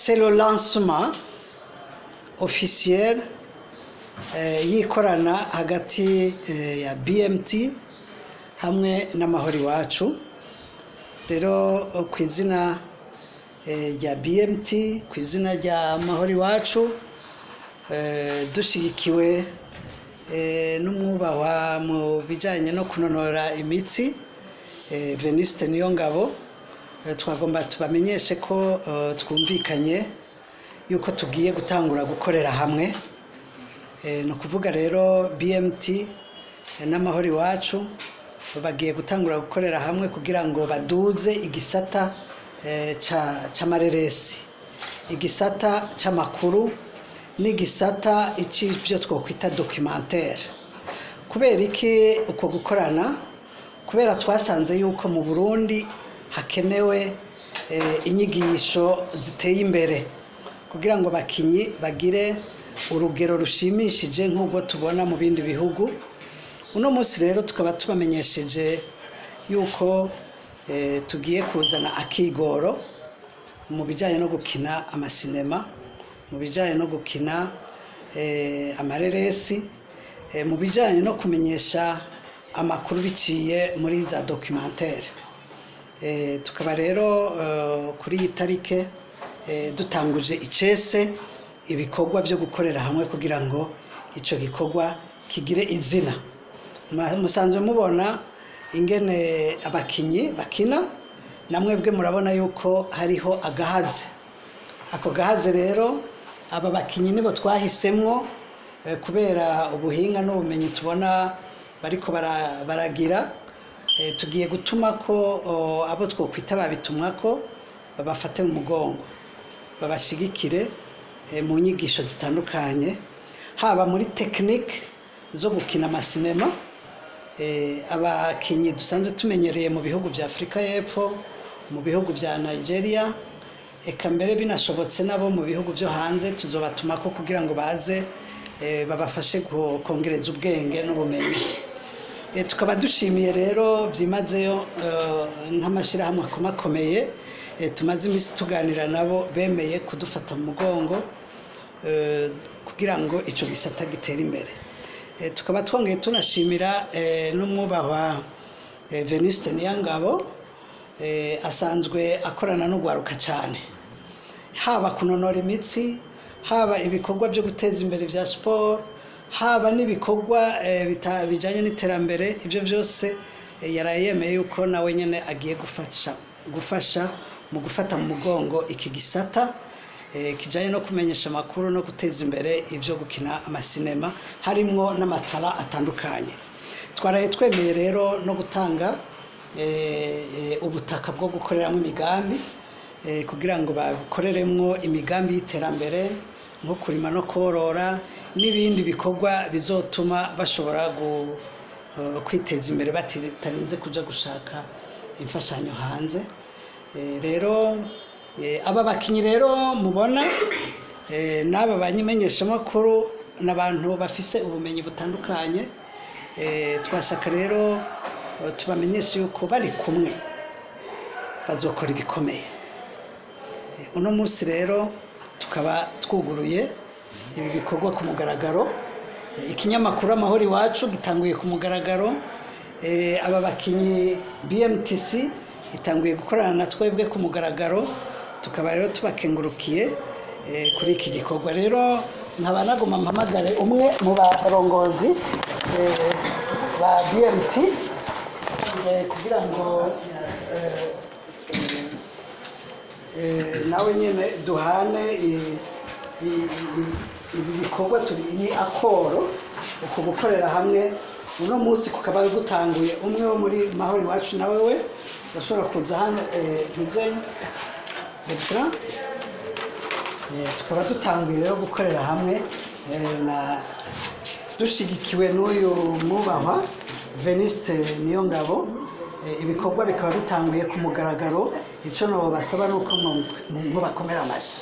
c'est le lancement officiel yikorana hagati ya BMT hamwe n'amahoro iwacu. Rero ku izina rya BMT, ku izina rya amahoro iwacu, dushigikiwe n'umwubahwa mu bijanye no kunonora imitsi Venuste Niyongabo, twagomba tubamenyeshe ko twumvikanye yuko tugiye gutangura gukorera hamwe. No kuvuga rero BMT n'amahoro iwacu bagiye gutangura gukorera hamwe kugira ngo baduze igisata c'amareresi, igisata c'amakuru n'igisata ic'ivyo twokwita documentaire. Kubera iki uko gukorana? Kubera twasanze yuko mu Burundi hakenewe inyigisho ziteye imbere kugira ngo bakinyi bagire urugero rushimishije nk'ubwo tubona mu bindi bihugu. Uno munsi rero tukaba tubamenyesheje yuko tugiye kuzana akigoro mu bijanye no gukina amasinema, mu bijanye no gukina amareresi, mu bijanye no kumenyesha amakuru biciye muri za documentaire. Tukaba rero kuri iyi tarike dutanguje icese ibikorwa byo gukorera hamwe kugira ngo ico gikorwa kigire izina. Musanzwe mubona ingene abakinyi bakina, namwebwe murabona yuko hariho agahaze. Ako gahaze rero aba bakinyi nibo twahisemwo kubera ubuhinga n'ubumenyi tubona bariko baragira. Tugiye gutuma ko abo twokwita babitumwako babafate mu mugongo, babashigikire mu nyigisho zitandukanye, haba muri technique zo gukina amasinema. Abakinyi dusanzwe tumenyereye mu bihugu vya Afrika y'Epfo, mu bihugu vya Nigeria, eka mbere binashobotse nabo mu bihugu vyo hanze tuzobatumako kugira ngo baze babafashe kongereza ubwenge n'ubumenyi. Tukaba dushimiye rero byimazeyo nk'amashirahamwe akomakomeye tumaze imisi tuganira nabo, bemeye kudufata mu mugongo kugira ngo ico gisata gitere imbere. Tukaba twongeye tunashimira n'umwubahwa Venuste Niyongabo, asanzwe akorana no gwaruka cyane, haba kunonora imitsi, haba ibikorwa byo guteza imbere vya sport, haba n'ibikorwa bijanye n'iterambere. Ibyo byose yarayemeye yuko nawe nyene agiye gufasha mu gufata mu mugongo iki gisata kijanye no kumenyesha amakuru no guteza imbere ivyo gukina amasinema, harimwo n'amatara atandukanye. Twaraye twemeye rero no gutanga ubutaka bwo gukoreramo imigambi kugira ngo bakoreremwo imigambi y'iterambere nko kurima no korora n'ibindi bikorwa bizotuma bashobora kwiteza imbere batarinze kuja gushaka imfashanyo hanze. Rero aba bakinyi rero mubona n'aba banyimenyesha makuru n'abantu bafise ubumenyi butandukanye, twashaka rero tubamenyeshe yuko bari kumwe bazokora ibikomeye. Uno munsi rero tukaba twuguruye ibi bikorwa ku mugaragaro. Ikinyamakuru amahoro iwacu gitanguye ku mugaragaro. Aba bakinyi BMTC itanguye gukorana na twebwe ku mugaragaro. Tukaba rero tubakengurukiye kuri iki gikorwa. Rero nkaba nagoma mpamagare umwe mu barongozi ba BMT kugira ngo nawe nyene duhane ibi bikorwa iyi akoro uko gukorera hamwe. Uno munsi kukaba gutanguye umwe wo muri mahoro iwacu, nawe we bashobora kuza hano ntuzenye Bertrand. Tukaba dutanguye rero gukorera hamwe na dushigikiwe n'uyu mubahwa Venuste Niyongabo. Ibikorwa bikaba bitanguye ku mugaragaro. Ico no basaba nuko mu bakomera amashi.